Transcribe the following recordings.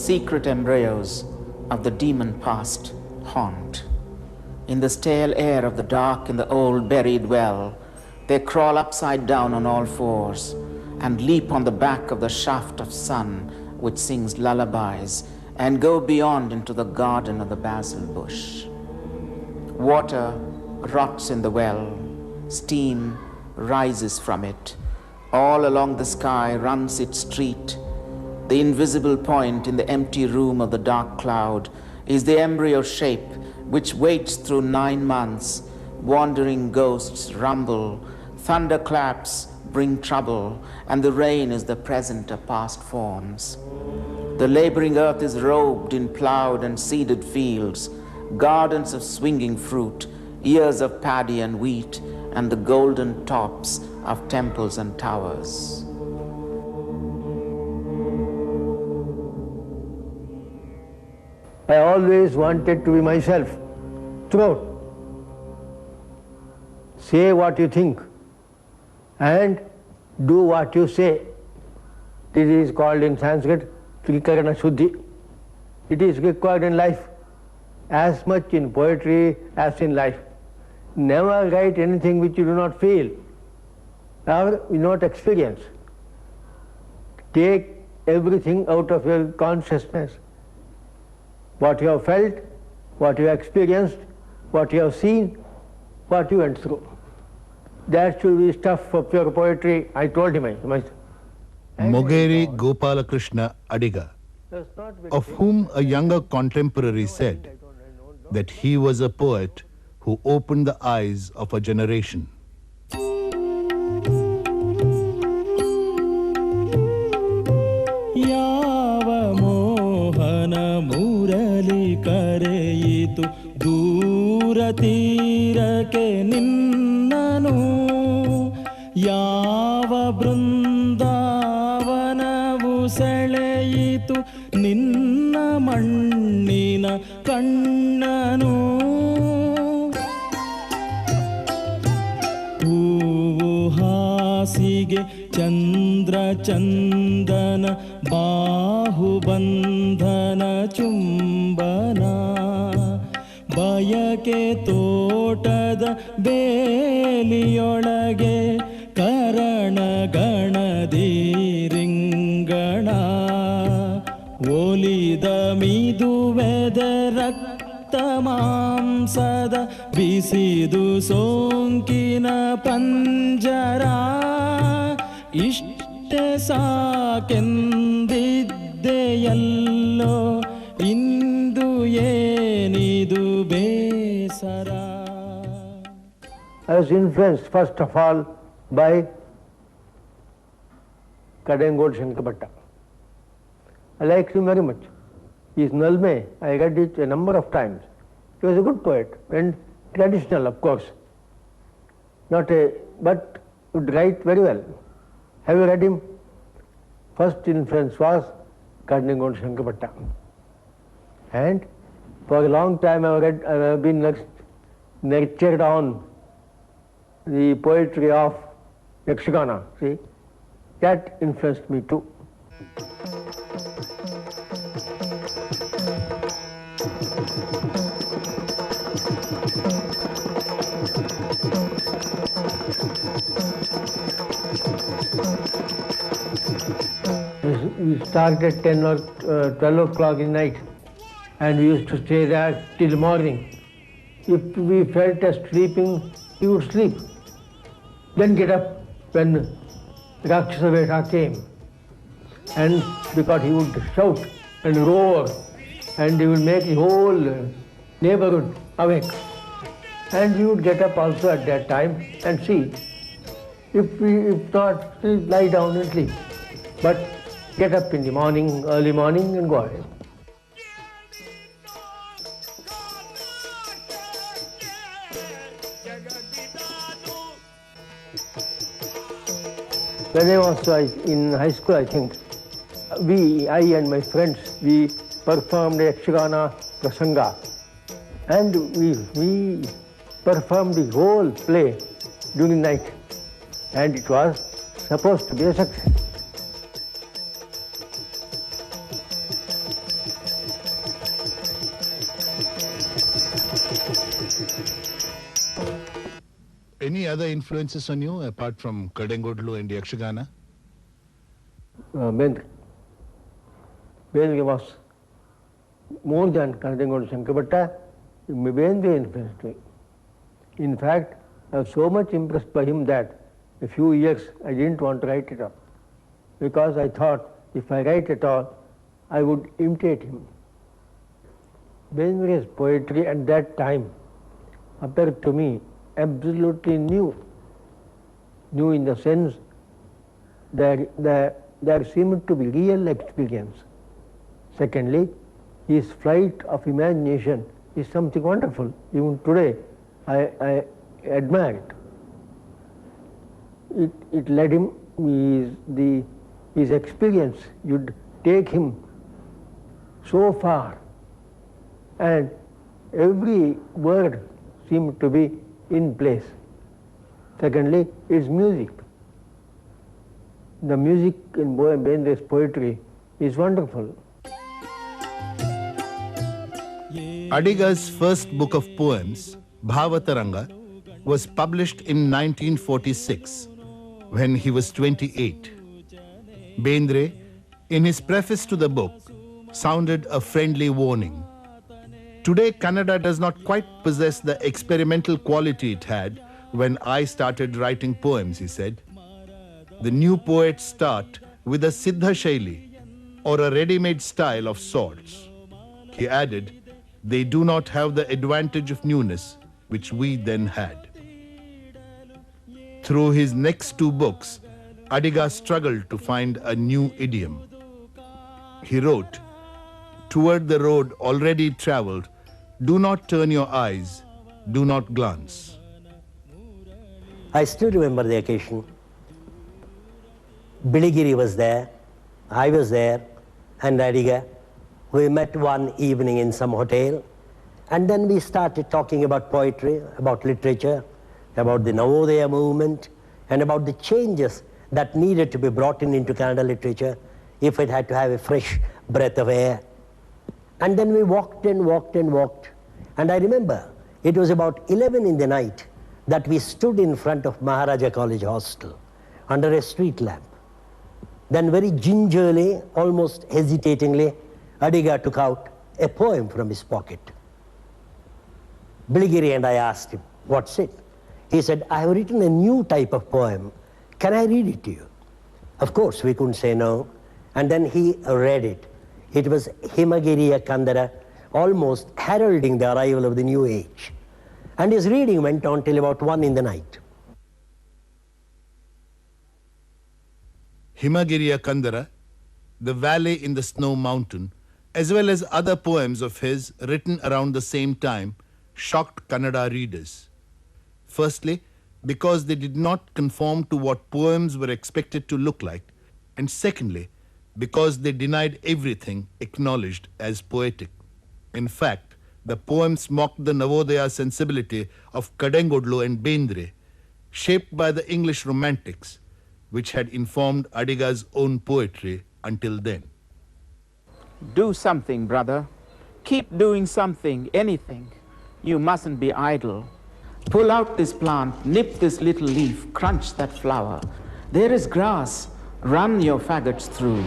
secret embryos of the demon past haunt. In the stale air of the dark in the old buried well, they crawl upside down on all fours and leap on the back of the shaft of sun which sings lullabies and go beyond into the garden of the basil bush. Water rots in the well, steam rises from it. All along the sky runs its street. The invisible point in the empty room of the dark cloud is the embryo shape which waits through 9 months. Wandering ghosts rumble, thunderclaps bring trouble, and the rain is the present of past forms. The laboring earth is robed in plowed and seeded fields, gardens of swinging fruit, ears of paddy and wheat, and the golden tops of temples and towers. I always wanted to be myself throughout. Say what you think and do what you say. This is called in Sanskrit Khakara Shuddhi. It is required in life as much in poetry as in life. Never write anything which you do not feel or you not experience. Take everything out of your consciousness. What you have felt, what you have experienced, what you have seen, what you went through. That should be stuff for pure poetry. I told him. Mogeri Gopalakrishna Adiga, of whom a younger contemporary said that he was a poet who opened the eyes of a generation. ಕರೆಯಿತು ದೂರ ತೀರಕ್ಕೆ ನಿನ್ನನು ಯಾವ ಬೃಂದಾವನವು ಸೆಳೆಯಿತು ನಿನ್ನ ಮಣ್ಣಿನ ಕಣ್ಣನು ಹೂವು ಹಾಸಿಗೆ ಚಂದ್ರ ಚಂದನ ಬಾಹುಬಂಧನ ಚುಂಬನ ಬಯಕೆ ತೋಟದ ಬೇಲಿಯೊಳಗೆ ಕರಣ ಗಣದಿ ರಿಂಗಣ ಒಲಿದ ಮಿದುವೆದ ರಕ್ತ ಮಾಂಸದ ಬಿಸಿದು ಸೋಂಕಿನ ಪಂಜರ ಇಷ್ಟೇ ಸಾಕೆಂದಿದ್ದೆಯಲ್ಲೋ ಇಂದು ಏನಿದು ಬೇಸರ. I was influenced first of all by Kadengod Shankabhatta. I liked him very much. His Nalme, I read it a number of times. He was a good poet and traditional, of course. But would write very well. Have you read him? First influence was Kadengod Shankabhatta. And for a long time I have been nurtured on the poetry of Yakshagana. See, that influenced me too. We started at 10 or 12 o'clock in the night and we used to stay there till morning. If we felt as sleeping, we would sleep. Then get up when Rakshasa Vesha came. And because he would shout and roar and he would make the whole neighborhood awake. And we would get up also at that time and see. If not, lie down and sleep. But get up in the morning, early morning and go ahead. When I was in high school, I think, I and my friends, we performed a Yakshagana Prasanga. And we performed the whole play during the night. And it was supposed to be a success. other influences on you apart from Kadengodlu and Yakshagana? Bendre. Bendre was more than Kadengodlu Shankarbhatta. Bendre influenced me. In fact, I was so much impressed by him that a few years I didn't want to write it up, because I thought if I write at all, I would imitate him. Bendre's poetry at that time appeared to me absolutely new. New in the sense that there seemed to be real experience. Secondly, his flight of imagination is something wonderful. Even today, I admire it. It led him, his experience, you'd take him so far, and every word seemed to be in place. Secondly, its music. The music in Bendre's poetry is wonderful. Adiga's first book of poems, Bhavataranga, was published in 1946 when he was 28. Bendre, in his preface to the book, sounded a friendly warning. Today, Kannada does not quite possess the experimental quality it had when I started writing poems, he said. The new poets start with a Siddha Shaili, or a ready-made style of sorts. He added, they do not have the advantage of newness, which we then had. Through his next two books, Adiga struggled to find a new idiom. He wrote, toward the road already traveled, do not turn your eyes, do not glance. I still remember the occasion. Biligiri was there, I was there, and Adiga. We met one evening in some hotel, and then we started talking about poetry, about literature, about the Navodaya movement, and about the changes that needed to be brought into Kannada literature if it had to have a fresh breath of air. And then we walked and walked and walked. And I remember it was about 11 in the night that we stood in front of Maharaja College Hostel under a street lamp. Then very gingerly, almost hesitatingly, Adiga took out a poem from his pocket. Biligiri and I asked him, what's it? He said, I have written a new type of poem. Can I read it to you? Of course, we couldn't say no. And then he read it. It was Himagiriya Kandara, almost heralding the arrival of the new age. And his reading went on till about 1 in the night. Himagiriya Kandara, The Valley in the Snow Mountain, as well as other poems of his written around the same time, shocked Kannada readers. Firstly, because they did not conform to what poems were expected to look like, and secondly, because they denied everything acknowledged as poetic. In fact, the poems mocked the Navodaya sensibility of Kadengodlu and Bendre, shaped by the English Romantics, which had informed Adiga's own poetry until then. Do something, brother. Keep doing something, anything. You mustn't be idle. Pull out this plant, nip this little leaf, crunch that flower. There is grass, run your faggots through.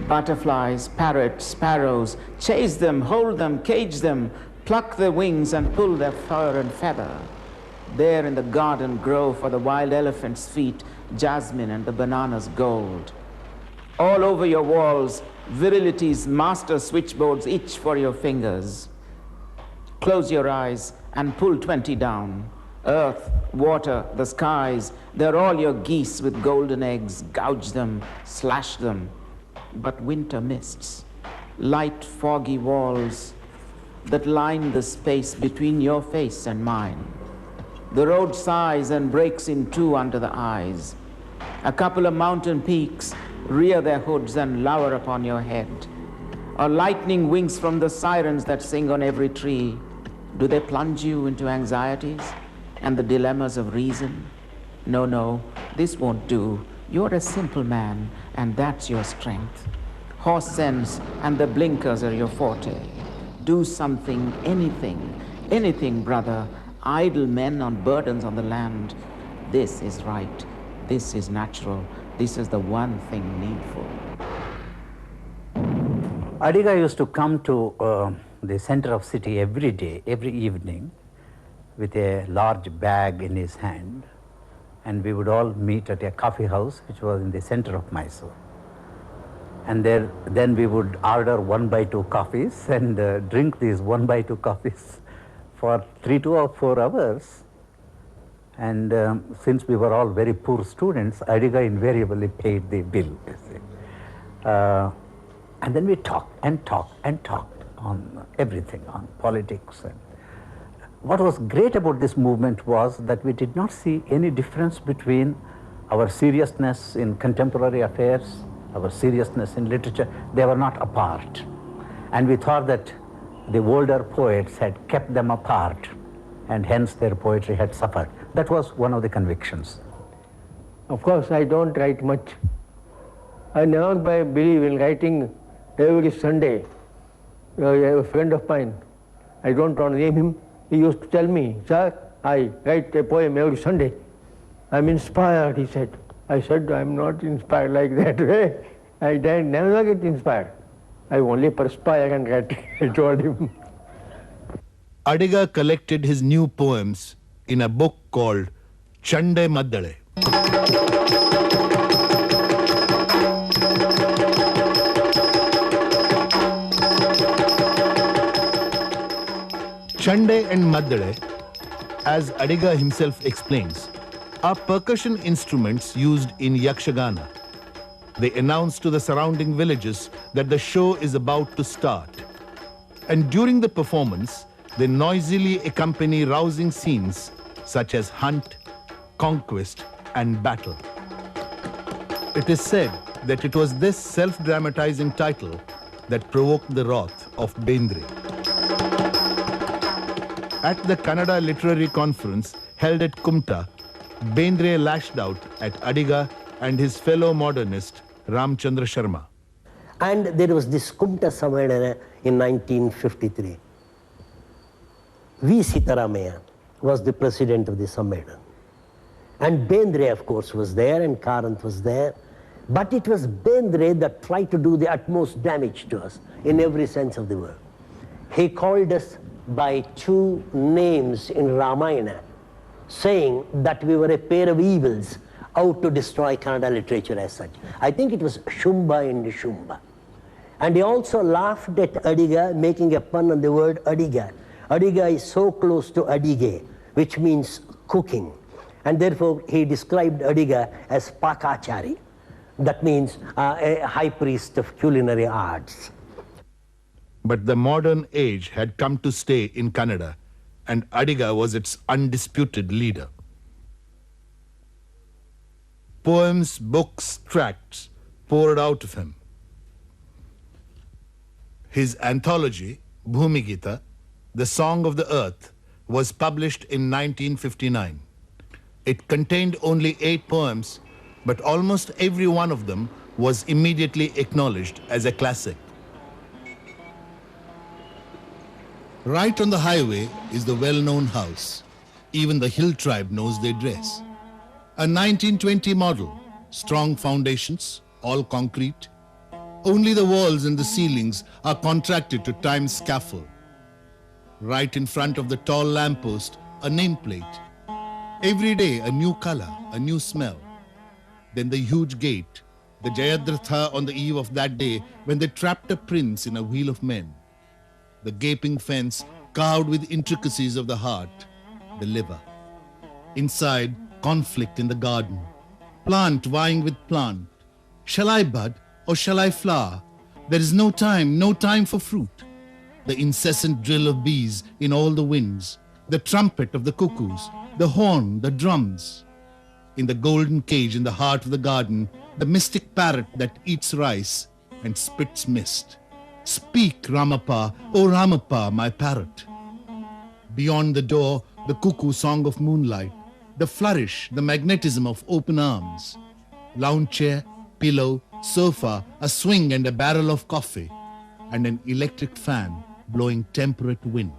Butterflies, parrots, sparrows, chase them, hold them, cage them, pluck their wings and pull their fur and feather. There in the garden grow for the wild elephant's feet jasmine and the banana's gold. All over your walls, virility's master switchboards itch for your fingers. Close your eyes and pull 20 down. Earth, water, the skies, they're all your geese with golden eggs. Gouge them, slash them. But winter mists, light foggy walls that line the space between your face and mine. The road sighs and breaks in two under the eyes. A couple of mountain peaks rear their hoods and lower upon your head. Or lightning wings from the sirens that sing on every tree. Do they plunge you into anxieties and the dilemmas of reason? No, no, this won't do. You're a simple man, and that's your strength. Horse sense and the blinkers are your forte. Do something, anything, anything, brother. Idle men on burdens on the land. this is right, this is natural, this is the one thing needful. Adiga used to come to the center of city every day, every evening, with a large bag in his hand, and we would all meet at a coffee house which was in the center of Mysore. And then we would order 1x2 coffees and drink these 1x2 coffees for 3 or 4 hours. And since we were all very poor students, Adiga invariably paid the bill, you see. And then we talked on everything, on politics. And what was great about this movement was that we did not see any difference between our seriousness in contemporary affairs, our seriousness in literature. They were not apart. And we thought that the older poets had kept them apart, and hence their poetry had suffered. That was one of the convictions. Of course, I don't write much. I never believe in writing every Sunday. A friend of mine, I don't want to name him, he used to tell me, "Sir, I write a poem every Sunday. I'm inspired," he said. I said, "I'm not inspired like that way. I never get inspired. I only perspire and write," I told him. Adiga collected his new poems in a book called Chande Maddale. Chande and Maddale, as Adiga himself explains, are percussion instruments used in Yakshagana. They announce to the surrounding villages that the show is about to start. And during the performance, they noisily accompany rousing scenes such as hunt, conquest, and battle. It is said that it was this self-dramatizing title that provoked the wrath of Bendre. At the Kannada Literary Conference held at Kumta, Bendre lashed out at Adiga and his fellow modernist Ramachandra Sharma. And there was this Kumta Sammelana in 1953. V. Sitaramaya was the president of the Sammelana. And Bendre, of course, was there, and Karnad was there. But it was Bendre that tried to do the utmost damage to us in every sense of the word. He called us by 2 names in Ramayana, saying that we were a pair of evils out to destroy Kannada literature as such. I think it was Shumba and Shumba. And he also laughed at Adiga, making a pun on the word Adiga. Adiga is so close to Adige, which means cooking. And therefore he described Adiga as Pakachari. That means a high priest of culinary arts. But the modern age had come to stay in Kannada, and Adiga was its undisputed leader. Poems, books, tracts poured out of him. His anthology, Bhumigita, The Song of the Earth, was published in 1959. It contained only 8 poems, but almost every one of them was immediately acknowledged as a classic. Right on the highway is the well-known house. Even the hill tribe knows their dress. A 1920 model, strong foundations, all concrete. Only the walls and the ceilings are contracted to time's scaffold. Right in front of the tall lamppost, a nameplate. Every day a new color, a new smell. Then the huge gate, the Jayadratha on the eve of that day when they trapped a prince in a wheel of men. The gaping fence carved with intricacies of the heart, the liver. Inside, conflict in the garden. Plant vying with plant. Shall I bud or shall I flower? There is no time for fruit. The incessant drill of bees in all the winds. The trumpet of the cuckoos. The horn, the drums. In the golden cage in the heart of the garden, the mystic parrot that eats rice and spits mist. Speak, Ramappa, O Ramappa, my parrot. Beyond the door, the cuckoo song of moonlight, the flourish, the magnetism of open arms. Lounge chair, pillow, sofa, a swing and a barrel of coffee, and an electric fan blowing temperate wind.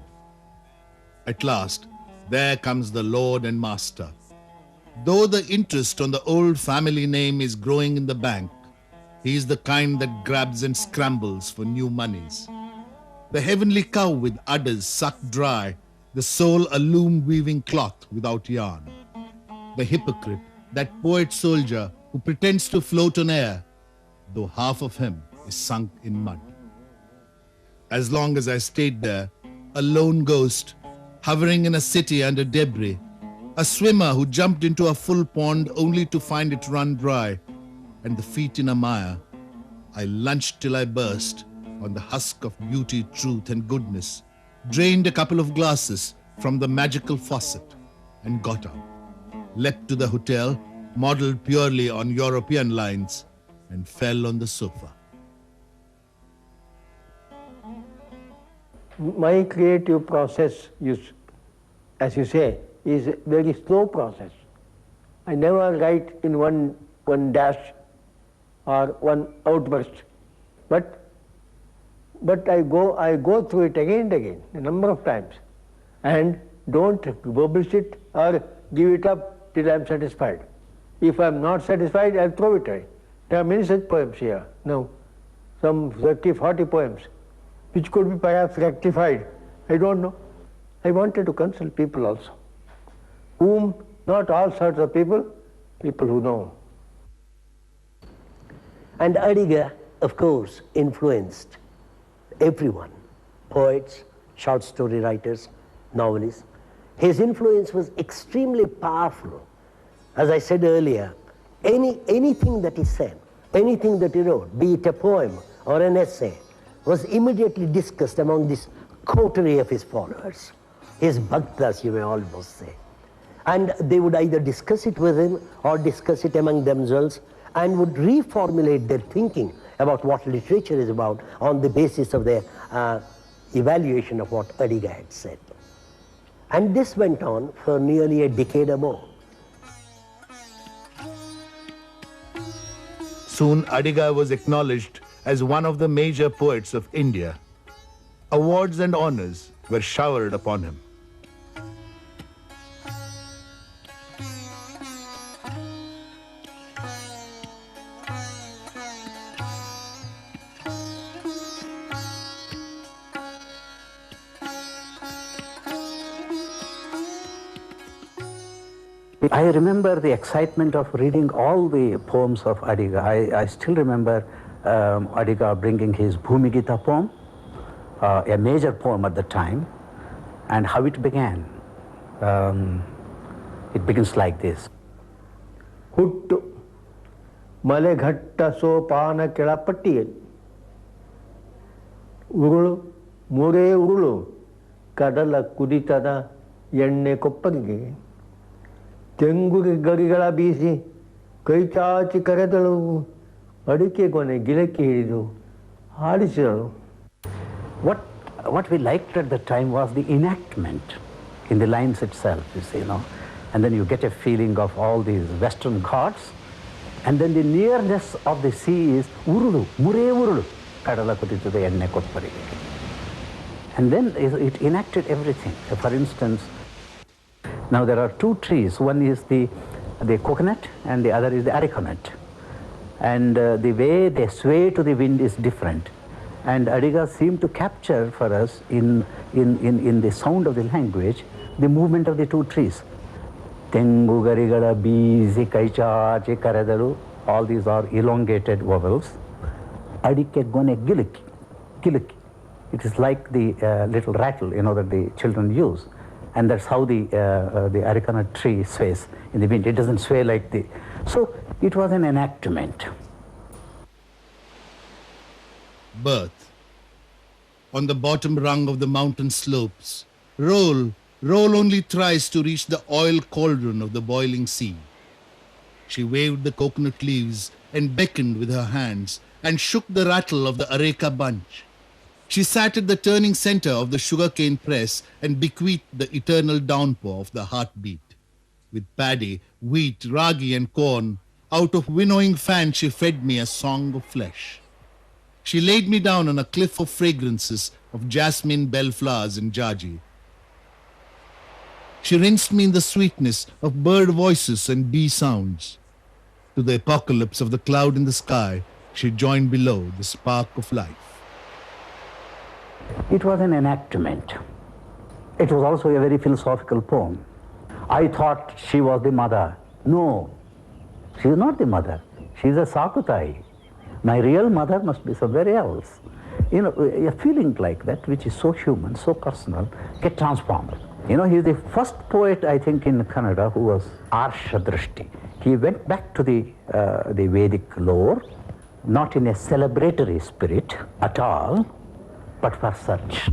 At last, there comes the Lord and Master. Though the interest on the old family name is growing in the bank, he is the kind that grabs and scrambles for new monies. The heavenly cow with udders sucked dry, the soul a loom weaving cloth without yarn. The hypocrite, that poet soldier who pretends to float on air, though half of him is sunk in mud. As long as I stayed there, a lone ghost, hovering in a city under debris, a swimmer who jumped into a full pond only to find it run dry, and the feet in a mire, I lunched till I burst on the husk of beauty, truth and goodness, drained a couple of glasses from the magical faucet, and got up, leapt to the hotel, modelled purely on European lines, and fell on the sofa. My creative process, as you say, is a very slow process. I never write in one dash or one outburst, but I go through it again and again, a number of times, and don't publish it or give it up till I am satisfied. If I am not satisfied, I will throw it away. There are many such poems here now, some 30, 40 poems, which could be perhaps rectified. I don't know. I wanted to consult people also, whom, not all sorts of people who know. And Adiga, of course, influenced everyone, poets, short story writers, novelists. His influence was extremely powerful. As I said earlier, anything that he said, anything that he wrote, be it a poem or an essay, was immediately discussed among this coterie of his followers, his bhaktas, you may almost say. And they would either discuss it with him or discuss it among themselves and would reformulate their thinking about what literature is about on the basis of their evaluation of what Adiga had said. And this went on for nearly a decade or more. Soon Adiga was acknowledged as one of the major poets of India. Awards and honors were showered upon him. I remember the excitement of reading all the poems of Adiga. I still remember Adiga bringing his Bhumi Gita poem, a major poem at the time, and how it began. It begins like this. Huttu ಮಲೆಘಟ್ಟ ಸೋಪಾನ ಕೆಳಪಟ್ಟಿಯಲ್ಲಿ ಉರುಳು ಮೂರೇ ಉರುಳು ಕಡಲ ಕುದಿತದ ಎಣ್ಣೆ ಕೊಪ್ಪರಿಗೆ ತೆಂಗುಗೆ ಗರಿಗಳ ಬೀಸಿ ಕೈಚಾಚಿ ಕರೆದಳು ಅಡಿಕೆ ಕೊನೆ ಗಿಲಕ್ಕೆ ಹಿಡಿದು ಆಡಿಸಿದಳು. What we liked at the time was the enactment in the lines itself, you see, and then you get a feeling of all these Western gods, and then the nearness of the sea is urulu, mure urulu, kadala kudithude enne kopparige. And then it enacted everything. For instance, now there are two trees. One is the coconut and the other is the arecanut. And the way they sway to the wind is different. And Adiga seemed to capture for us in the sound of the language the movement of the two trees. Tengu garigala beezi kaichachi karadalu, all these are elongated vowels. Adike gone giliki, giliki. It is like the little rattle, that the children use. And that's how the arecanut tree sways in the wind. It doesn't sway like the... So it was an enactment. Birth. On the bottom rung of the mountain slopes, roll only thrice to reach the oil cauldron of the boiling sea. She waved the coconut leaves and beckoned with her hands and shook the rattle of the areca bunch. She sat at the turning center of the sugarcane press and bequeathed the eternal downpour of the heartbeat. With paddy, wheat, ragi and corn, out of winnowing fan she fed me a song of flesh. She laid me down on a cliff of fragrances of jasmine, bellflowers and jaji. She rinsed me in the sweetness of bird voices and bee sounds. To the apocalypse of the cloud in the sky, she joined below the spark of life. It was an enactment. It was also a very philosophical poem. I thought she was the mother. No, she is not the mother. She is a Sakutai. My real mother must be somewhere else. You know, a feeling like that, which is so human, so personal, get transformed. You know, he is the first poet, I think, in Kannada who was Arshadrishti. He went back to the Vedic lore, not in a celebratory spirit at all, but for search.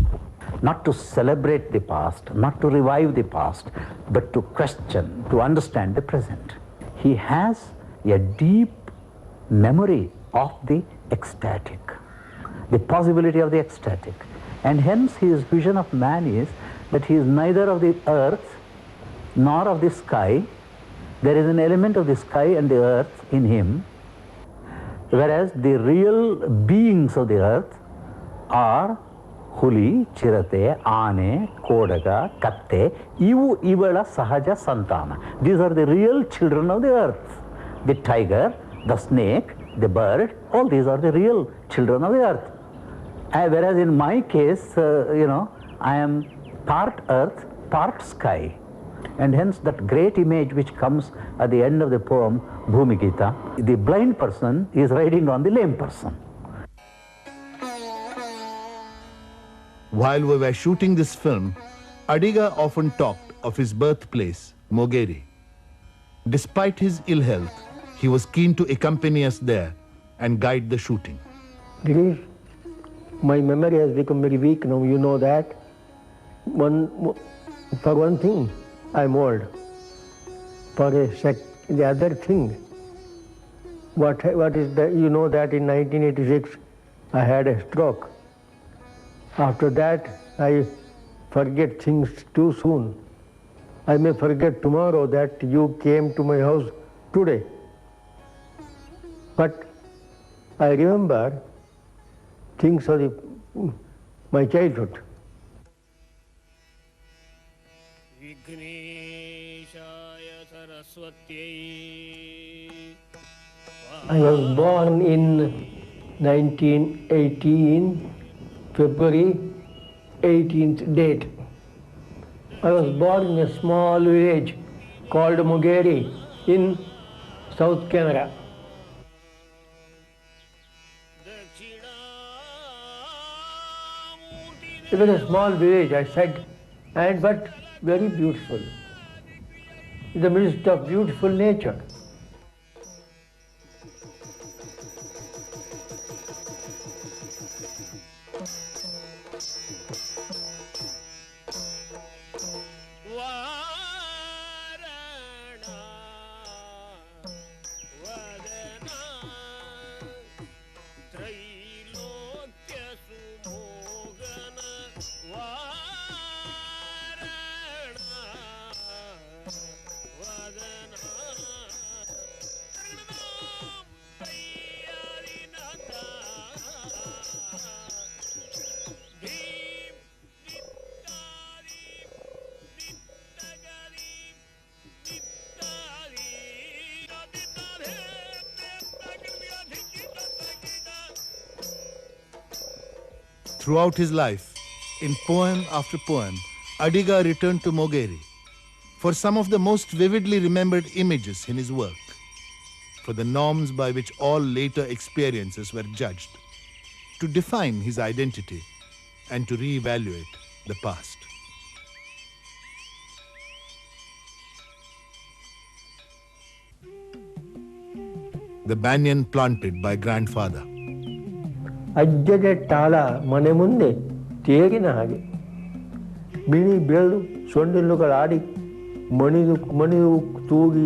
Not to celebrate the past, not to revive the past, but to question, to understand the present. He has a deep memory of the ecstatic, the possibility of the ecstatic. And hence his vision of man is that he is neither of the earth nor of the sky. There is an element of the sky and the earth in him, whereas the real beings of the earth are Huli, Chirate, Ane, Kodaga, Katte, Ivu Ivala Sahaja Santana. These are the real children of the earth. The tiger, the snake, the bird, all these are the real children of the earth. Whereas in my case, I am part earth, part sky. And hence that great image which comes at the end of the poem, Bhumi Gita, the blind person is riding on the lame person. While we were shooting this film, Adiga often talked of his birthplace, Mogeri. Despite his ill health, he was keen to accompany us there and guide the shooting. Girish, my memory has become very weak now, you know that. For one thing, I'm old. For the other thing, what is that? You know that in 1986, I had a stroke. After that, I forget things too soon. I may forget tomorrow that you came to my house today. But I remember things of my childhood. I was born in 1918, February 18th date. I was born in a small village called Mogeri in South Canada. It was a small village, I said, but very beautiful. In the midst of beautiful nature. Throughout his life, in poem after poem, Adiga returned to Mogeri for some of the most vividly remembered images in his work, for the norms by which all later experiences were judged, to define his identity and to reevaluate the past. The banyan planted by grandfather. ಅಜ್ಜಗೆ ತಾಳ ಮನೆ ಮುಂದೆ ತೇರಿನ ಹಾಗೆ ಬಿಳಿ ಬೆಳ್ಳು ಸೊಂಡಿಲುಗಳಾಡಿ ಮಣಿದು ತೂಗಿ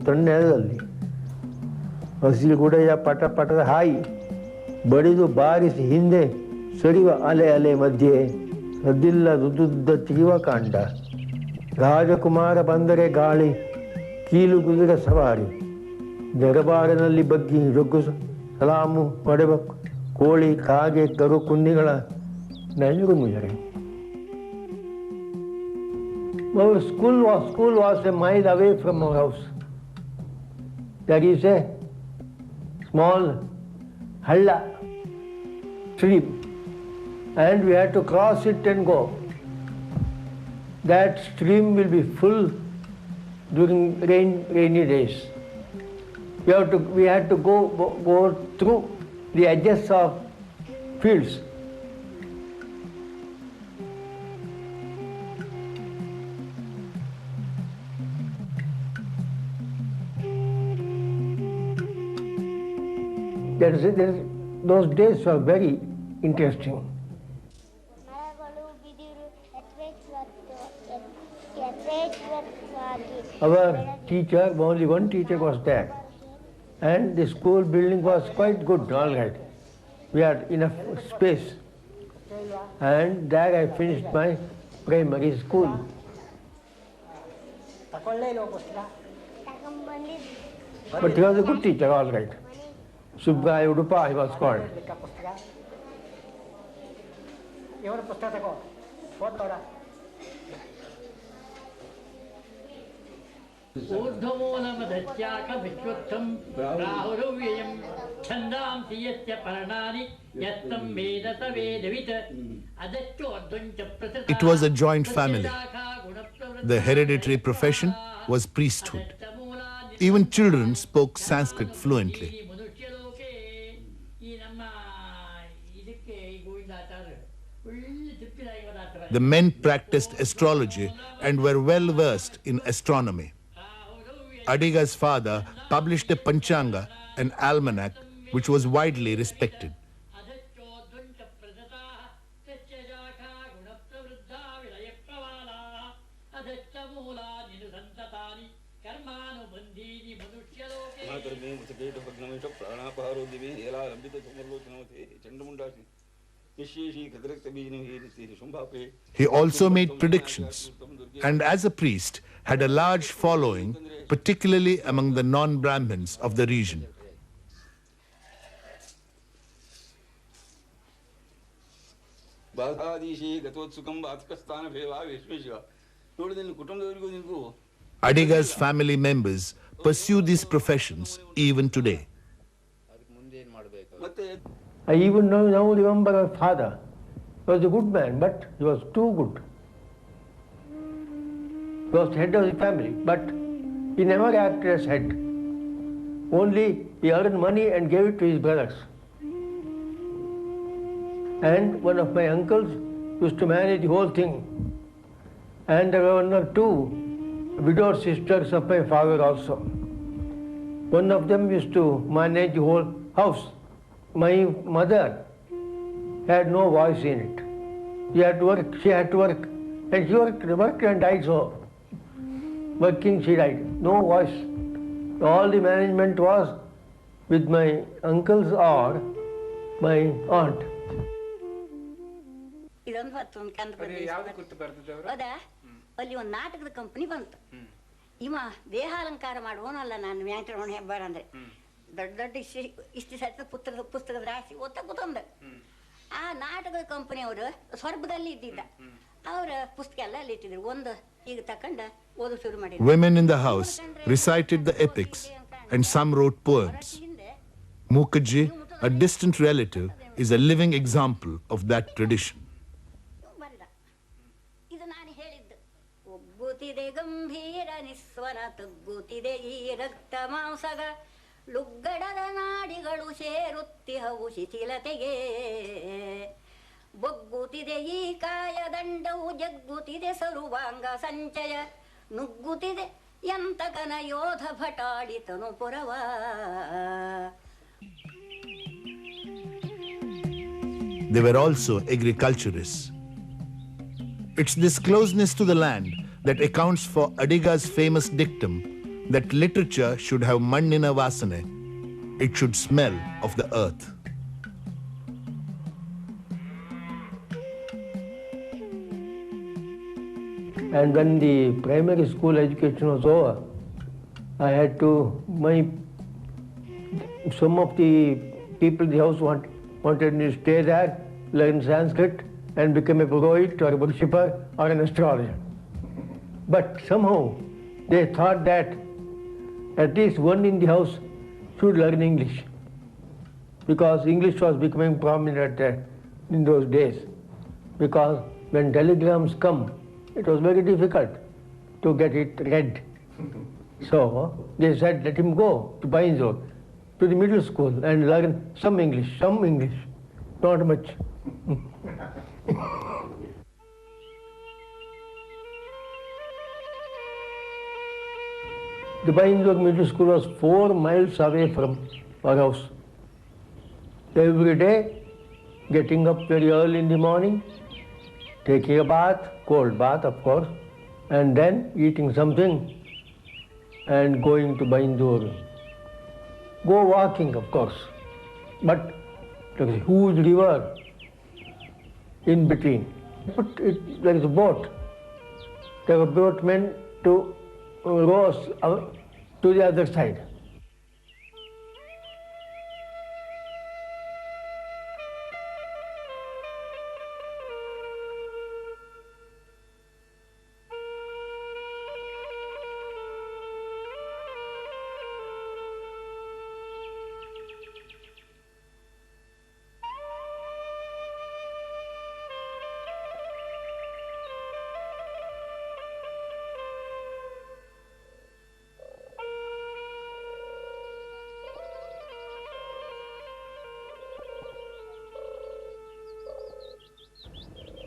ತಣ್ಣೆರದಲ್ಲಿ ಹಸಿರು ಗುಡೆಯ ಪಟದ ಹಾಯಿ ಬಡಿದು ಬಾರಿಸಿ ಹಿಂದೆ ಸರಿವ ಅಲೆ ಮಧ್ಯೆ ಸದ್ದಿಲ್ಲದುದ್ದ ಚಿಗುವ ಕಾಂಡ ರಾಜಕುಮಾರ ಬಂದರೆ ಗಾಳಿ ಕೀಲು ಕುದುರೆ ಸವಾರಿ ದರಬಾರಿನಲ್ಲಿ ಬಗ್ಗಿ ರೊಗ್ಗು ಸಲಾಮು ಪಡೆಬೇಕು ಕೋಳಿ ಕಾಗೆ ಕರು ಕುನ್ನಿಗಳ ನೈರು ಮುಜರೆ. Our school was a mile away from our house. There is a small halla stream, and we had to cross it and go. That stream will be full during rainy days. We had to go through the edges of fields. Those days were very interesting. Our teacher, only one teacher was there, and the school building was quite good, all right. We had enough space, and there I finished my primary school. But he was a good teacher, all right. Subhaya Udupa, he was called. It was a joint family. The hereditary profession was priesthood. Even children spoke Sanskrit fluently. The men practiced astrology and were well versed in astronomy. Adiga's father published a Panchanga, an almanac, which was widely respected. He also made predictions, and as a priest had a large following, particularly among the non-Brahmins of the region. Adiga's family members pursue these professions even today. I even now remember my father. He was a good man, but he was too good. He was head of the family, but he never acted as head. Only he earned money and gave it to his brothers. And one of my uncles used to manage the whole thing. And there were one or two widowed sisters of my father also. One of them used to manage the whole house. My mother had no voice in it. She had to work, and she worked and died so. Working, she died. No voice. All the management was with my uncles or my aunt. ಇದೊಂದು ಹೊತ್ತು ಒಂದು ಕಂದು ಹೌದಾ ಅಲ್ಲಿ ಒಂದು ನಾಟಕದ company ಬಂತು. ಇವ ದೇಹಾಲಂಕಾರ ಮಾಡುವನಲ್ಲ ನಾನು ವೆಂಕಟರಮಣ ಹೆಬ್ಬಾರ ಅಂದ್ರೆ ದೊಡ್ಡ ದೊಡ್ಡ ಇಷ್ಟು ಸಹಿತ ಪುಸ್ತಕದ ರಾಶಿ ಓದ್ತಾ ಕೂತಂದ. ಆ ನಾಟಕದ ಕಂಪನಿಯವರು ಸ್ವರ್ಗದಲ್ಲಿ ಇದ್ದಿದ್ದ. ಅವರ ಪುಸ್ತಕ ಎಲ್ಲ ಅಲ್ಲಿ ಇಟ್ಟಿದ್ರು. ಒಂದು ಈಗ ತಕೊಂಡ ಓದು ಶುರು ಮಾಡಿದ್ರು. Women in the house recited the epics and some wrote poems. Mukherjee, a distant relative, is a living example of that tradition. ಇದು ನಾನು ಹೇಳಿದ್ದು. ಒಗ್ಗುತ್ತಿದೆ ಗಂಭೀರ ನಿಸ್ವನ ತಗ್ಗುತ್ತಿದೆ ಈ ರಕ್ತ ಮಾಂಸಗ ಲುಗ್ಗಡದ ನಾಡಿಗಳು ಸೇರುತ್ತಿಹವು ಶಿಥಿಲತೆಗೆ ಬೊಗ್ಗುತ್ತಿದೆ ಈ ಕಾಯದಂಡವು ಜಗ್ಗುತ್ತಿದೆ ಸರ್ವಾಂಗ ಸಂಚಯ ನುಗ್ಗುತ್ತಿದೆ ಎಂತಕನ ಯೋಧ ಭಟಾಡಿತನು ಪುರವ. They were also agriculturists. It's this closeness to the land that accounts for Adiga's famous dictum that literature should have mannina vasane. It should smell of the earth. And when the primary school education was over, I had to, some of the people in the house wanted me to stay there, learn Sanskrit and become a Purohit or a worshipper or an astrologer. But somehow they thought that at least one in the house should learn English, because English was becoming prominent in those days. Because when telegrams come, it was very difficult to get it read. So they said, let him go to Bainzor, to the middle school, and learn some English, not much. The Bainzor Middle School was 4 miles away from our house. Every day, getting up very early in the morning, taking a bath, cold bath of course, and then eating something and going to Bainzor. Go walking, of course, but there is a huge river in between. But there is a boat. There were boatmen to row us to the other side.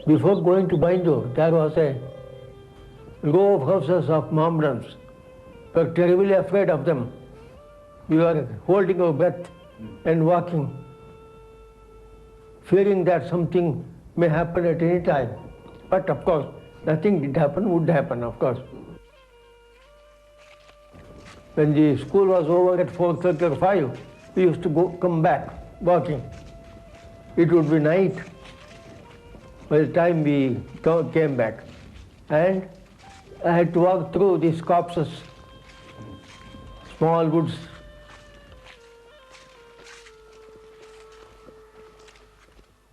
Before going to Bainzor, there was a row of houses of Mohammedans. We were terribly afraid of them. We were holding our breath and walking, fearing that something may happen at any time. But of course, nothing would happen, of course. When the school was over at 4:30 or 5, we used to come back walking. It would be night by the time we came back. And I had to walk through these copses, small woods.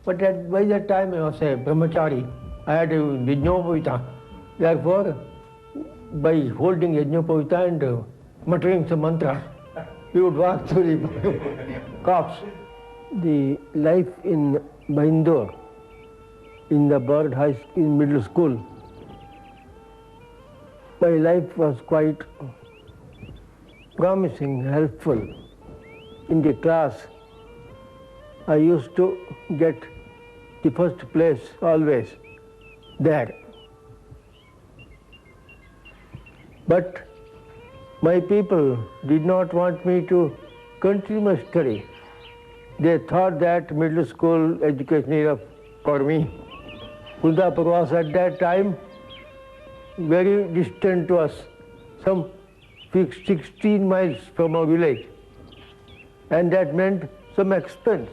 But by that time I was a brahmachari. I had a yajnopavita. Therefore, by holding yajnopavita and muttering some mantra, we would walk through the copse. The life in Bainzor, in the Bird High School, middle school, my life was quite promising, helpful. In the class, I used to get the first place always there. But my people did not want me to continue my study. They thought that middle school education is for me. Kundapur was at that time very distant to us, some 16 miles from our village, and that meant some expense.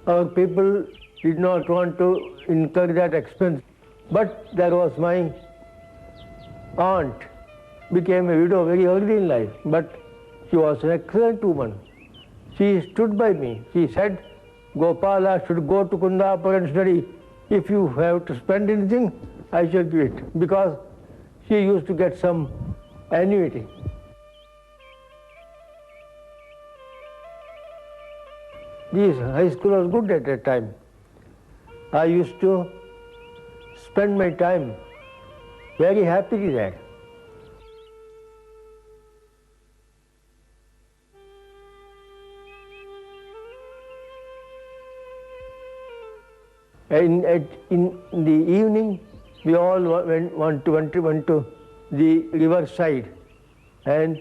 Our people did not want to incur that expense, but there was my aunt, became a widow very early in life, but she was an excellent woman. She stood by me. She said, Gopala should go to Kundapur and study. If you have to spend anything, I shall do it, because she used to get some annuity. This high school was good at that time. I used to spend my time very happily there. In the evening, we all went to the river side and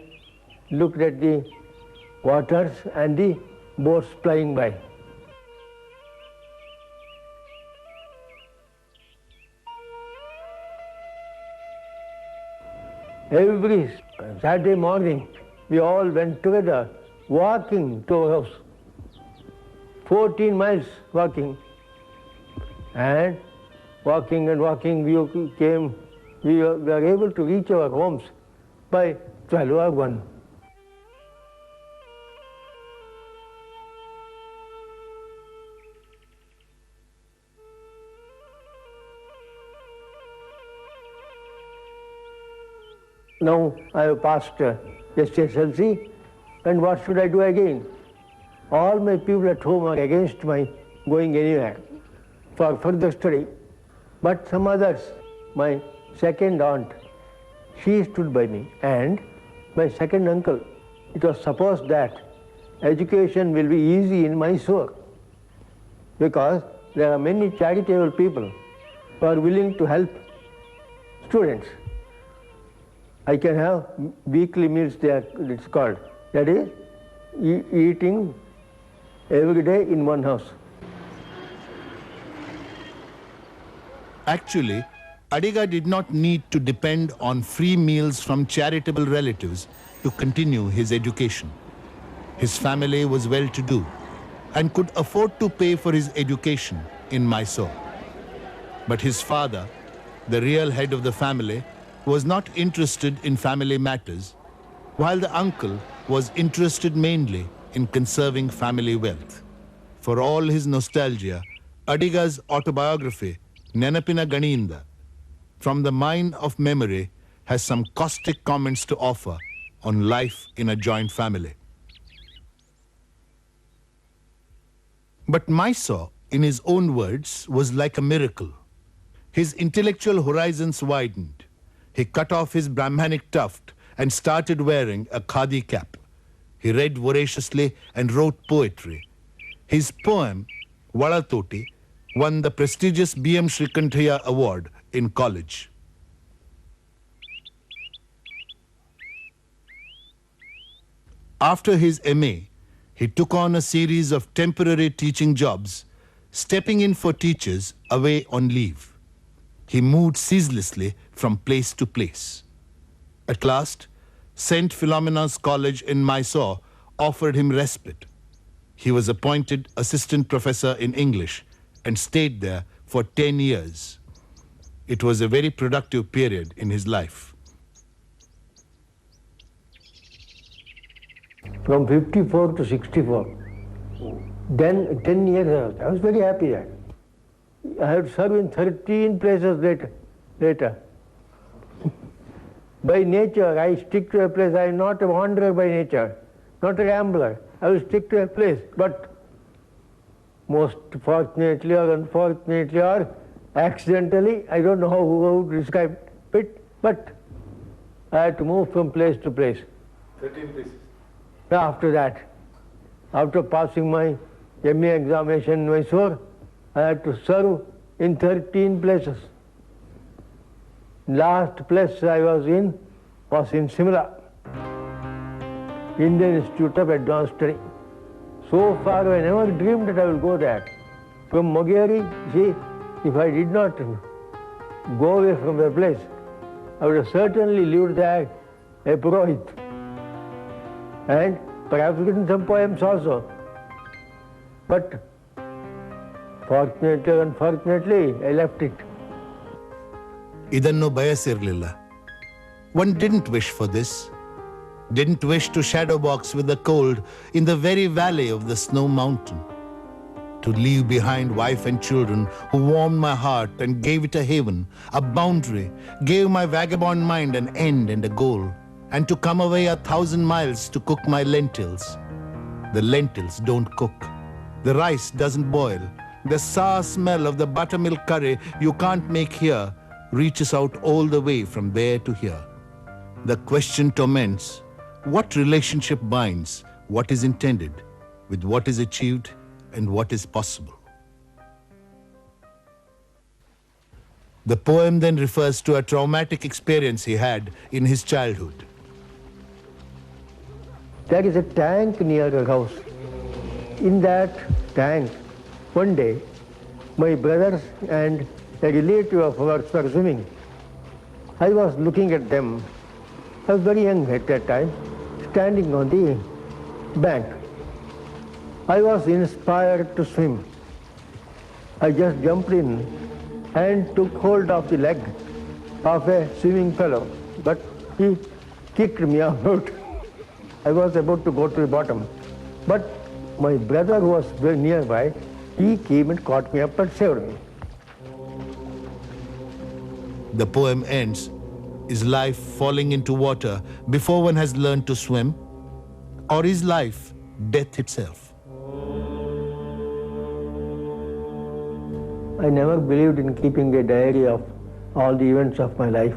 looked at the waters and the boats flying by. Every Saturday morning, we all went together walking to our house. 14 miles walking. And walking, we were able to reach our homes by 12 or 1. Now I have passed SSLC, and what should I do again? All my people at home are against my going anywhere for further study. But some others, my second aunt, she stood by me, and my second uncle. It was supposed that education will be easy in Mysore because there are many charitable people who are willing to help students. I can have weekly meals there, it's called. That is, eating every day in one house. Actually, Adiga did not need to depend on free meals from charitable relatives to continue his education. His family was well-to-do and could afford to pay for his education in Mysore. But his father, the real head of the family, was not interested in family matters, while the uncle was interested mainly in conserving family wealth. For all his nostalgia, Adiga's autobiography, Nenapina Ganinda, From the Mine of Memory, has some caustic comments to offer on life in a joint family. But Mysore, in his own words, was like a miracle. His intellectual horizons widened. He cut off his Brahmanic tuft and started wearing a khadi cap. He read voraciously and wrote poetry. His poem, Valatoti, won the prestigious B.M. Srikanthaya Award in college. After his MA, he took on a series of temporary teaching jobs, stepping in for teachers away on leave. He moved ceaselessly from place to place. At last, St. Philomena's College in Mysore offered him respite. He was appointed assistant professor in English and stayed there for 10 years. It was a very productive period in his life. From 54 to 64, then 10 years, I was very happy there. I had served in 13 places later. By nature, I stick to a place. I am not a wanderer by nature, not a gambler. I will stick to a place. But most fortunately or unfortunately or accidentally, I don't know how to describe it, but I had to move from place to place. 13 places. After that, after passing my MA examination in Mysore, I had to serve in 13 places. Last place I was in Simla, Indian Institute of Advanced Study. So far I never dreamed that I will go there. From Mogeri, see, if I did not go away from the place, I would have certainly lived there a Purohit. And perhaps written some poems also. But fortunately or unfortunately, I left it. Idannu bayasirlilla. One didn't wish for this. Didn't wish to shadowbox with the cold in the very valley of the snow mountain. To leave behind wife and children who warmed my heart and gave it a haven, a boundary, gave my vagabond mind an end and a goal, and to come away 1,000 miles to cook my lentils. The lentils don't cook. The rice doesn't boil. The sour smell of the buttermilk curry you can't make here reaches out all the way from there to here. The question torments, what relationship binds what is intended with what is achieved and what is possible? The poem then refers to a traumatic experience he had in his childhood. There is a tank near our house. In that tank, one day, my brothers and a relative of ours were swimming. I was looking at them. I was very young at that time, standing on the bank. I was inspired to swim. I just jumped in and took hold of the leg of a swimming fellow, but he kicked me out. I was about to go to the bottom. But my brother, who was very nearby, he came and caught me up and saved me. The poem ends, is life falling into water before one has learned to swim? Or is life death itself? I never believed in keeping a diary of all the events of my life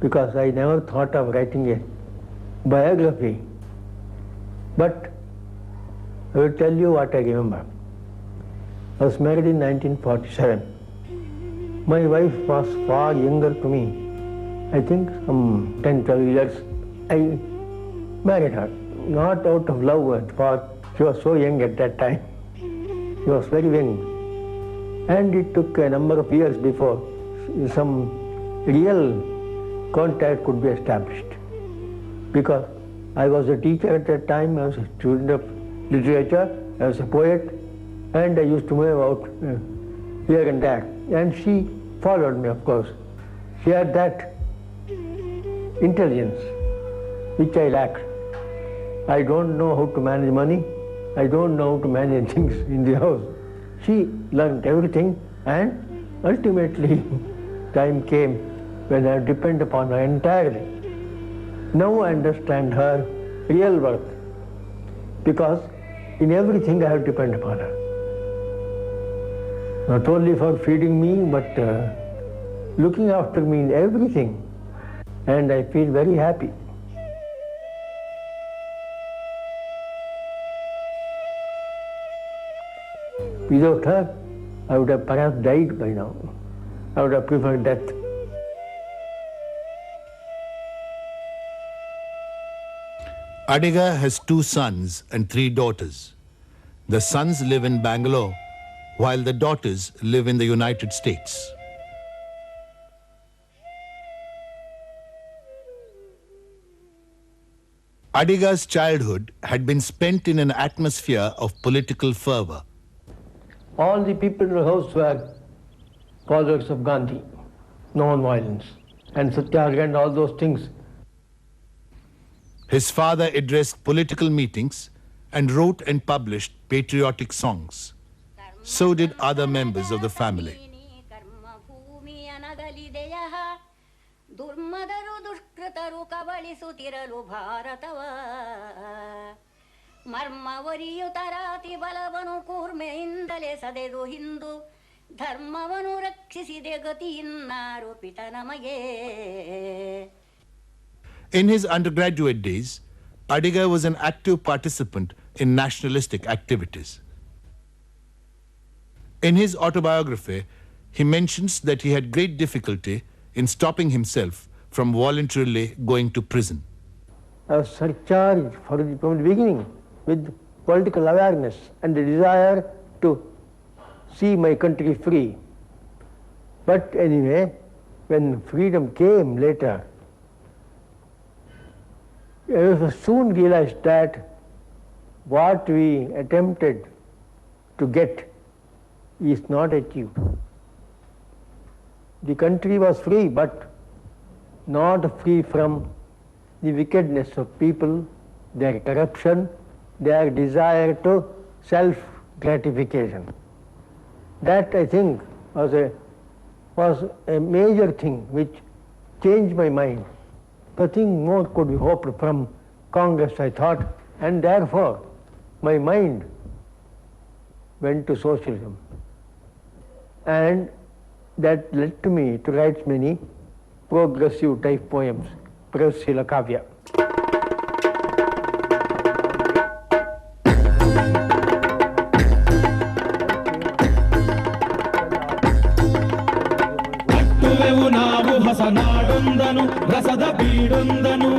because I never thought of writing a biography. But I will tell you what I remember. I was married in 1947. My wife was far younger to me. I think some 10, 12 years. I married her, not out of love, for she was so young at that time. She was very young. And it took a number of years before some real contact could be established. Because I was a teacher at that time, I was a student of literature, I was a poet, and I used to move out here and there. And she followed me, of course. She had that intelligence which I lacked. I don't know how to manage money. I don't know how to manage things in the house. She learned everything, and ultimately time came when I depend upon her entirely. Now I understand her real worth because in everything I have to depend upon her. Not only for feeding me, but looking after me in everything. And I feel very happy. Without her, I would have perhaps died by now. I would have preferred death. Adiga has 2 sons and 3 daughters. The sons live in Bangalore, while the daughters live in the United States. Adiga's childhood had been spent in an atmosphere of political fervor. All the people in the house were followers of Gandhi, non-violence, and Satyagraha and all those things. His father addressed political meetings and wrote and published patriotic songs. So did other members of the family. In his undergraduate days, Adiga was an active participant in nationalistic activities. In his autobiography, he mentions that he had great difficulty in stopping himself from voluntarily going to prison. I was surcharged from the beginning with political awareness and the desire to see my country free. But anyway, when freedom came later, I soon realized that what we attempted to get is not achieved. The country was free, but not free from the wickedness of people, their corruption, their desire to self-gratification. That, I think, was a major thing which changed my mind. Nothing more could be hoped from Congress, I thought, and therefore my mind went to socialism. And that led to me to write many progressive type poems, Prasila Kavya. ಹೊಸನಾಡೊಂದನು ರಸದ ಬೀಡೊಂದನು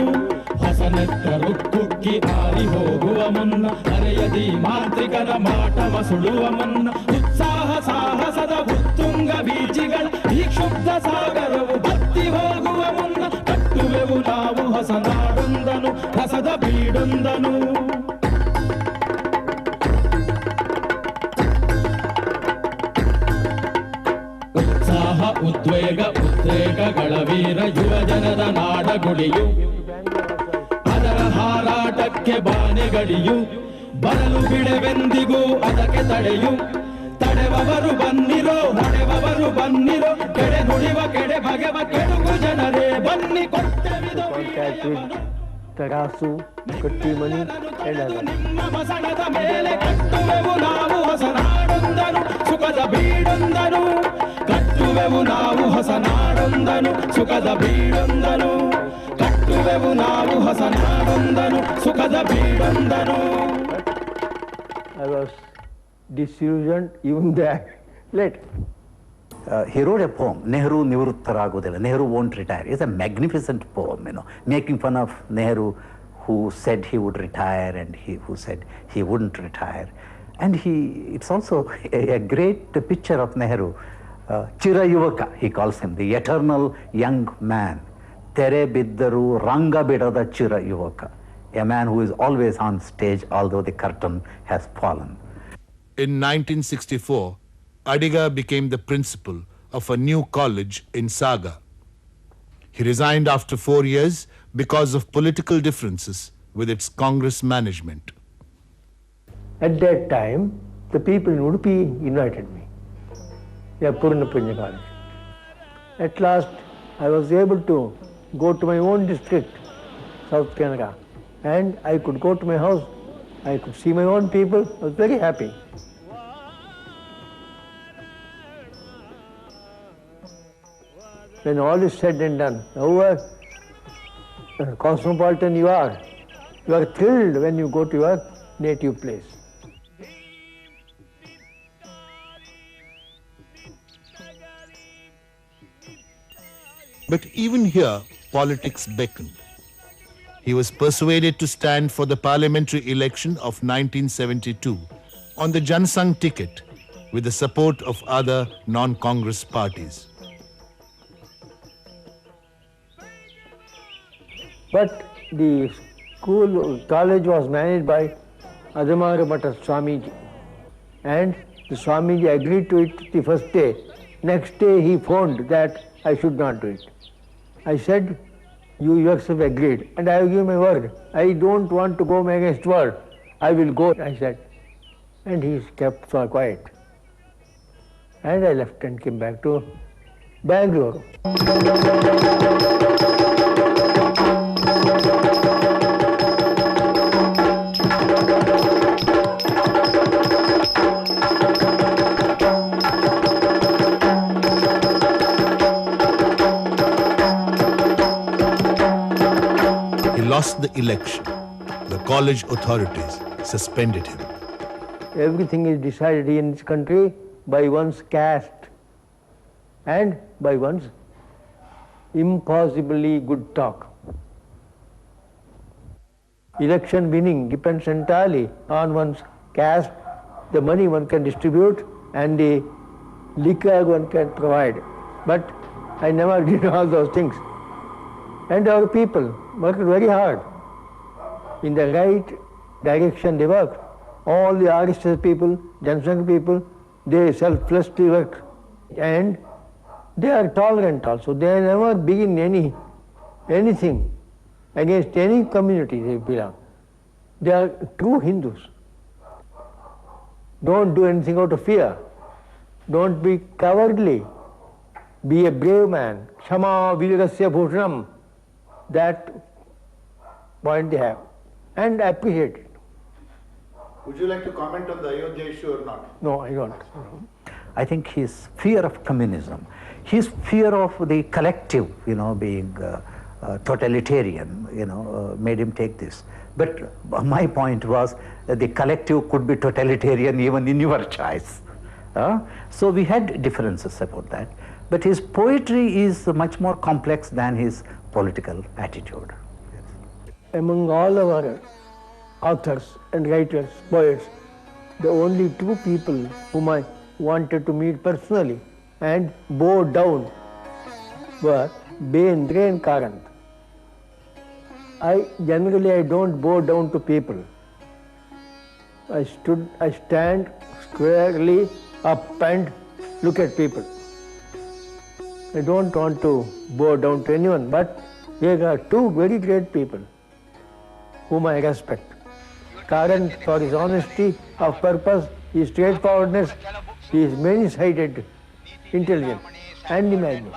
ಹೊಸನೆತ್ತರು ಕುಕ್ಕಿ ಆರಿ ಹೋಗುವ ಮುನ್ನ ಅರೆಯದಿ ಮಾಂತ್ರಿಕನ ಮಾಟವ ಸುಡುವ ಮುನ್ನ ಉತ್ಸಾಹ ಸಾಹಸದ ಉತ್ತುಂಗ ಬೀಚಿಗಳ ಈ ಕ್ಷುಬ್ಧ ಸಾಗರವು ಬತ್ತಿ ಹೋಗುವ ಮುನ್ನ ಕಟ್ಟುವೆವು ನಾವು ಹೊಸನಾಡೊಂದನು ರಸದ ಬೀಡೊಂದನು. ಉದ್ವೇಗ ಉದ್ರೇಕಗಳ ವೀರ ಯುವ ಜನರ ನಾಡಗುಡಿಯು ಅದರ ಹಾರಾಟಕ್ಕೆ ಬಾನೆಗಡಿಯು ಬರಲು ಬಿಡವೆಂದಿಗೂ ಅದಕ್ಕೆ ತಡೆಯು ತಡೆವವರು ಬನ್ನಿರೋ ನಡೆವವರು ಬನ್ನಿರೋ ಕೆಡೆ ನುಡಿವ ಕೆಡೆ ಬಗೆವ ಕೆಡುಗು ಜನರೇ ಬನ್ನಿ ಕೊಟ್ಟವಿದು ತರಾಸು ಕಟ್ಟಿ ಮನಿ ನಿಮ್ಮ ಮಸಣದ ಮೇಲೆ ಕಟ್ಟುವೆವು ನಾವು ಹೊಸ ನಾಡೊಂದನು ಸುಖದ ಬೀಡೊಂದನು ಕಟ್ಟುವೆವು ನಾವು ಹೊಸ ನಾಡೊಂದನು ಸುಖದ ಬೀಡೊಂದನು ಕಟ್ಟುವೆವು ನಾವು ಹೊಸ ನಾಡೊಂದನು ಸುಖದ ಬೀಡೊಂದನು. I was disillusioned even that later. He wrote a poem, Nehru Nivruttaragodilla, Nehru won't retire. It's a magnificent poem, making fun of Nehru, who said he would retire and who said he wouldn't retire. And it's also a great picture of Nehru. Chira Yuvaka, he calls him, the eternal young man. Tere biddaru ranga bidada Chira Yuvaka, a man who is always on stage although the curtain has fallen. In 1964, Adiga became the principal of a new college in Saga. He resigned after 4 years because of political differences with its Congress management. At that time, the people in Udupi invited me. Purna Punya College. At last, I was able to go to my own district, South Canada, and I could go to my house. I could see my own people. I was very happy. When all is said and done, however cosmopolitan you are thrilled when you go to your native place. But even here, politics beckoned. He was persuaded to stand for the parliamentary election of 1972 on the Jansangh ticket with the support of other non-Congress parties. But the college was managed by Ramachandra Swamiji, and the Swamiji agreed to it the first day. Next day he phoned that I should not do it. I said, you yourself agreed, and I have given my word. I don't want to go against word. I will go, I said. And he kept so quiet. And I left and came back to Bangalore. Lost the election. The college authorities suspended him. Everything is decided in this country by one's caste and by one's impossibly good talk. Election winning depends entirely on one's caste, the money one can distribute and the liquor one can provide. But I never did all those things. And our people worked very hard. In the right direction they worked. All the RSS people, Jansangh people, they selflessly worked. And they are tolerant also. They never begin anything against any community they belong. They are true Hindus. Don't do anything out of fear. Don't be cowardly. Be a brave man. Shama virasya bhushanam. That point they have, and I appreciate it. Would you like to comment on the Ayodhya issue or not? No, I don't. I think his fear of communism, his fear of the collective, being totalitarian, made him take this. But my point was that the collective could be totalitarian even in your choice. So we had differences about that. But his poetry is much more complex than his political attitude. Yes. Among all our authors and writers, poets, the only two people whom I wanted to meet personally and bow down were Bendre and Karnad. I don't bow down to people. I stand squarely up and look at people. I don't want to bow down to anyone, but there are two very great people whom I respect. Karnad for his honesty of purpose, his straightforwardness, He is many-sided, intelligent and imagination.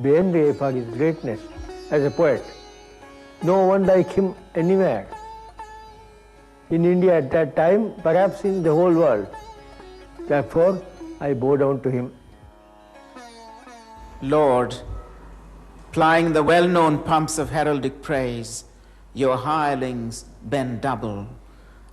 Bendre for his greatness as a poet. No one like him anywhere. In India at that time, perhaps in the whole world. Therefore, I bow down to him. Lord, plying the well-known pumps of heraldic praise, your hirelings bend double.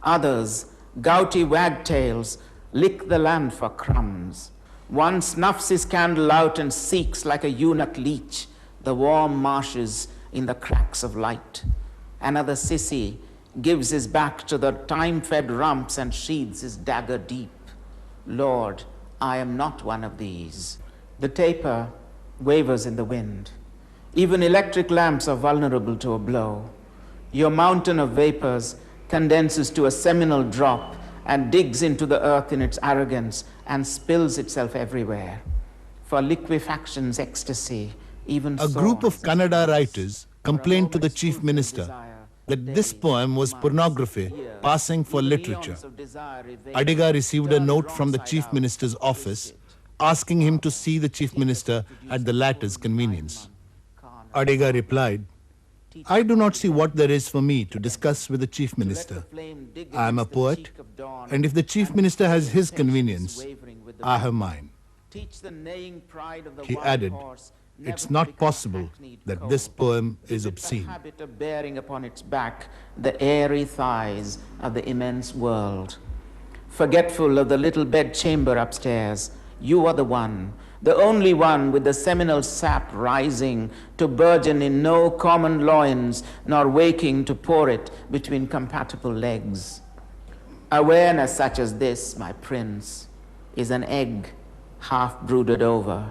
Others, gouty wagtails, lick the land for crumbs. One snuffs his candle out and seeks like a eunuch leech the warm marshes in the cracks of light. Another sissy gives his back to the time-fed rumps and sheathes his dagger deep. Lord, I am not one of these. The taper wavers in the wind. Even electric lamps are vulnerable to a blow. Your mountain of vapors condenses to a seminal drop and digs into the earth in its arrogance and spills itself everywhere. For liquefaction's ecstasy, even A group of Kannada writers complained to the chief minister that this poem was pornography passing for literature. Adiga received a note from the chief minister's office asking him to see the chief minister at the latter's convenience. Adiga replied, I do not see what there is for me to discuss with the chief minister. I am a poet, and if the chief minister has his convenience, I have mine. He added, it's not possible that this poem is obscene. Habit of bearing upon its back the airy thighs of the immense world. Forgetful of the little bed chamber upstairs, you are the one, the only one with the seminal sap rising to burgeon in no common loins, nor waking to pour it between compatible legs. Awareness such as this, my prince, is an egg half brooded over.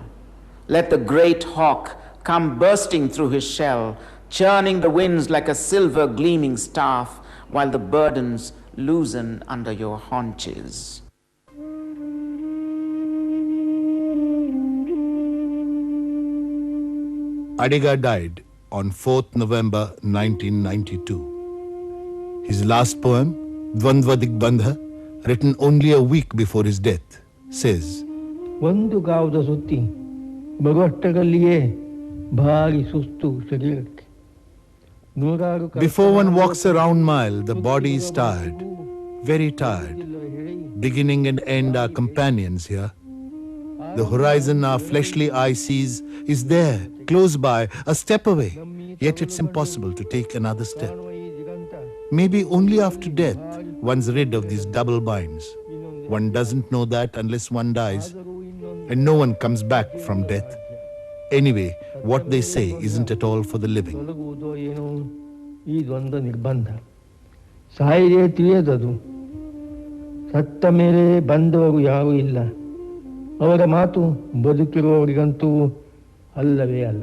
Let the great hawk come bursting through his shell, churning the winds like a silver gleaming staff, while the burdens loosen under your haunches. Adiga died on 4th November 1992. His last poem, Dvandva Digbandha, written only a week before his death, says, ಒಂದು ಗಾವದ ಸುತ್ತಿ ಬರುವಷ್ಟರಲ್ಲಿಯೇ ಭಾರಿ ಸುಸ್ತು ಶರೀರಕ್ಕೆ. Before one walks a round mile, the body is tired, very tired. Beginning and end are companions here. The horizon our fleshly eye sees is there, close by, a step away, yet it's impossible to take another step. Maybe only after death one's rid of these double binds. One doesn't know that unless one dies, and no one comes back from death. Anyway, what they say isn't at all for the living. ಇದೊಂದು ನಿರ್ಬಂಧ. ಸಾಯಿದೆ ತಿಳಿಯದದು. ಸತ್ತ ಮೇಲೆ ಬಂದವರು ಯಾರೂ ಇಲ್ಲ. ಅವರ ಮಾತು ಬದುಕಿರುವವರಿಗಂತೂ ಅಲ್ಲವೇ ಅಲ್ಲ.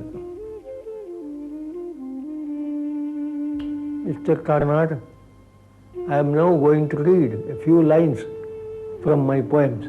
Mr. Karnad, I am now going to read a few lines from my poems.